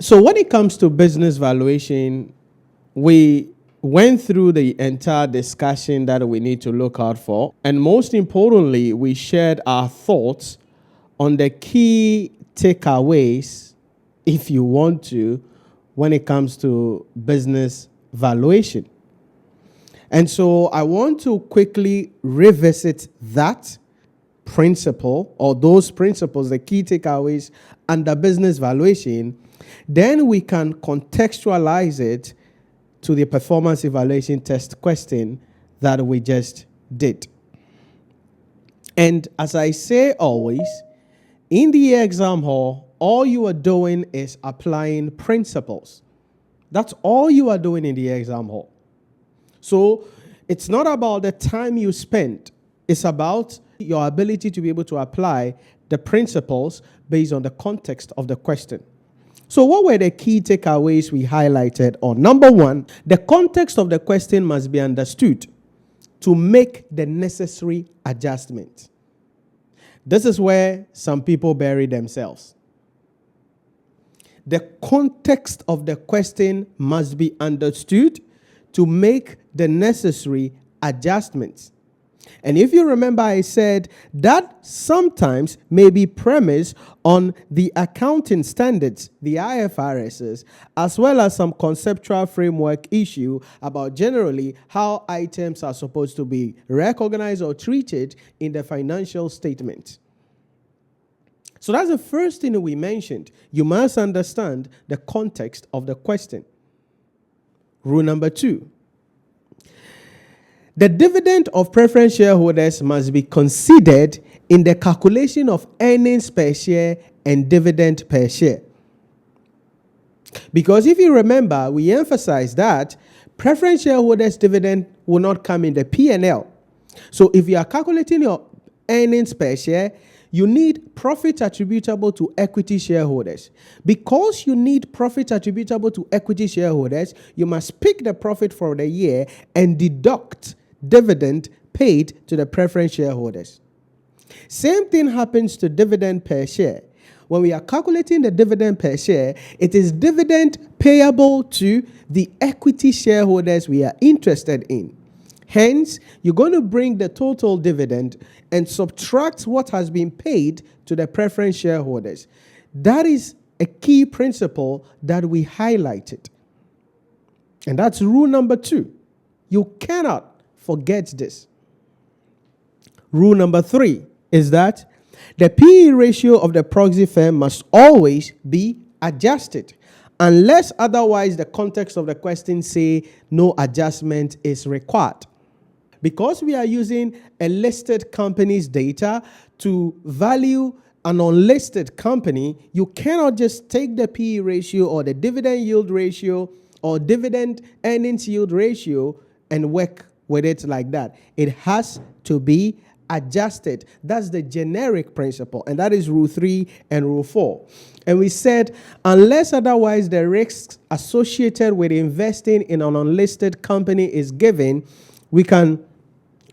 So when it comes to business valuation, we went through the entire discussion that we need to look out for. And most importantly, we shared our thoughts on the key takeaways, if you want to, when it comes to business valuation. And so I want to quickly revisit that principle, or those principles, the key takeaways under business valuation. Then we can contextualize it to the performance evaluation test question that we just did. And as I say always, in the exam hall, all you are doing is applying principles. That's all you are doing in the exam hall. So it's not about the time you spend. It's about your ability to be able to apply the principles based on the context of the question. So what were the key takeaways we highlighted on? Number one, the context of the question must be understood to make the necessary adjustment. This is where some people bury themselves. The context of the question must be understood to make the necessary adjustments. And if you remember, I said that sometimes may be premised on the accounting standards, the IFRSs, as well as some conceptual framework issue about generally how items are supposed to be recognized or treated in the financial statement. So that's the first thing we mentioned. You must understand the context of the question. Rule number 2. The dividend of preference shareholders must be considered in the calculation of earnings per share and dividend per share. Because if you remember, we emphasized that preference shareholders' dividend will not come in the P&L. So if you are calculating your earnings per share, you need profit attributable to equity shareholders. Because you need profit attributable to equity shareholders, you must pick the profit for the year and deduct dividend paid to the preference shareholders. Same thing happens to dividend per share. When we are calculating the dividend per share, it is dividend payable to the equity shareholders we are interested in. Hence, you're going to bring the total dividend and subtract what has been paid to the preference shareholders. That is a key principle that we highlighted. And that's rule number 2. You cannot forget this. Rule number 3 is that the PE ratio of the proxy firm must always be adjusted, unless otherwise the context of the question say no adjustment is required. Because we are using a listed company's data to value an unlisted company, you cannot just take the PE ratio or the dividend yield ratio or dividend earnings yield ratio and work with it like that. It has to be adjusted. That's the generic principle, and that is rule 3 and rule 4. And we said, unless otherwise the risks associated with investing in an unlisted company is given, we can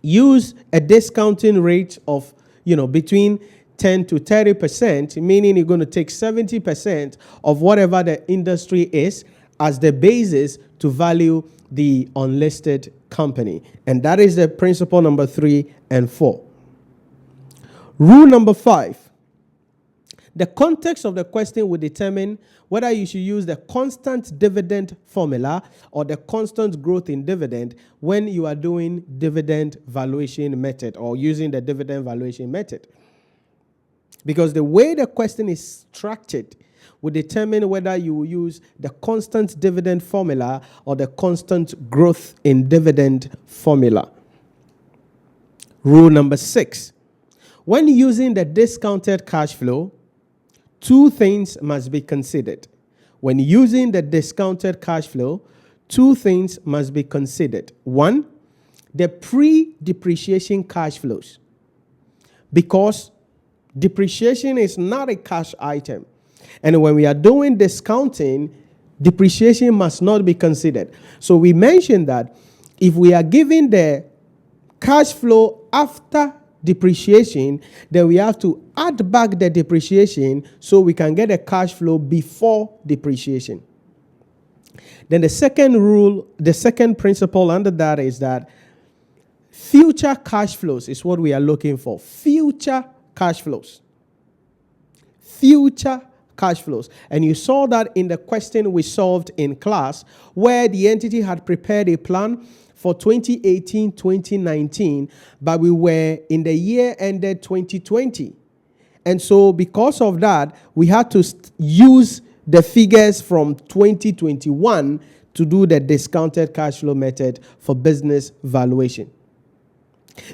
use a discounting rate of, between 10 to 30%, meaning you're going to take 70% of whatever the industry is as the basis to value the unlisted company. And that is the principle number 3 and 4. Rule number 5. The context of the question will determine whether you should use the constant dividend formula or the constant growth in dividend when you are doing dividend valuation method or using the dividend valuation method. Because the way the question is structured will determine whether you will use the constant dividend formula or the constant growth in dividend formula. Rule number 6. When using the discounted cash flow, 2 things must be considered. When using the discounted cash flow, 2 things must be considered. 1, the pre-depreciation cash flows. Because depreciation is not a cash item. And when we are doing discounting, depreciation must not be considered. So we mentioned that if we are given the cash flow after depreciation, then we have to add back the depreciation so we can get a cash flow before depreciation. Then the second principle under that is that future cash flows is what we are looking for. Future cash flows. Future cash flows. And you saw that in the question we solved in class, where the entity had prepared a plan for 2018-2019, but we were in the year ended 2020. And so because of that, we had to use the figures from 2021 to do the discounted cash flow method for business valuation.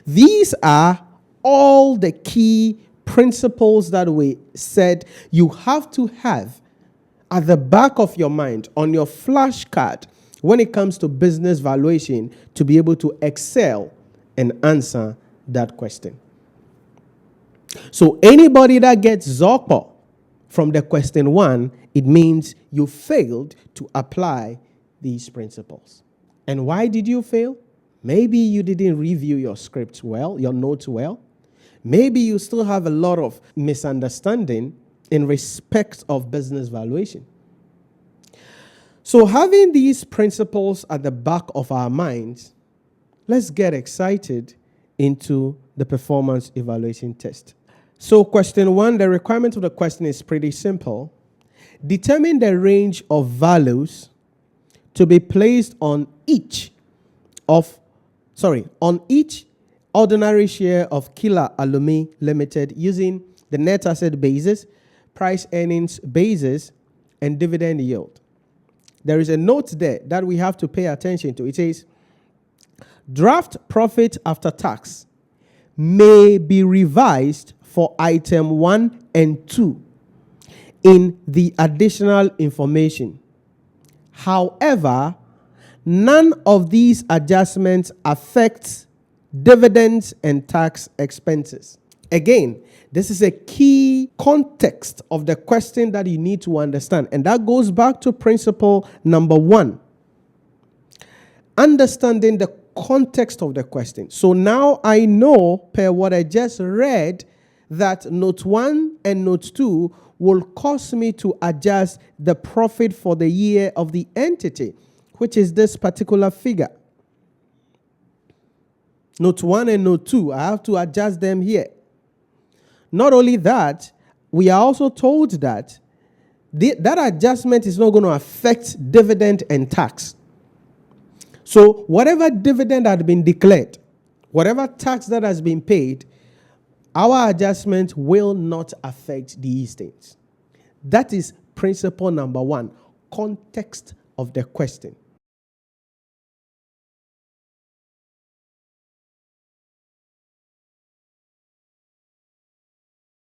These are all the key principles that we said you have to have at the back of your mind on your flashcard when it comes to business valuation to be able to excel and answer that question. So anybody that gets ZOCPO from the question 1, it means you failed to apply these principles. And why did you fail? Maybe you didn't review your script well, your notes well. Maybe you still have a lot of misunderstanding in respect of business valuation. So having these principles at the back of our minds, let's get excited into the performance evaluation test. So question 1, the requirement of the question is pretty simple. Determine the range of values to be placed on each ordinary share of Killer Alumi Limited using the net asset basis, price earnings basis, and dividend yield. There is a note there that we have to pay attention to. It says, draft profit after tax may be revised for item 1 and 2 in the additional information. However, none of these adjustments affect dividends and tax expenses. Again, this is a key context of the question that you need to understand. And that goes back to principle number 1. Understanding the context of the question. So now I know, per what I just read, that note 1 and note 2 will cause me to adjust the profit for the year of the entity, which is this particular figure. Note 1 and note 2, I have to adjust them here. Not only that, we are also told that that adjustment is not going to affect dividend and tax. So whatever dividend had been declared, whatever tax that has been paid, our adjustment will not affect these things. That is principle number 1, context of the question.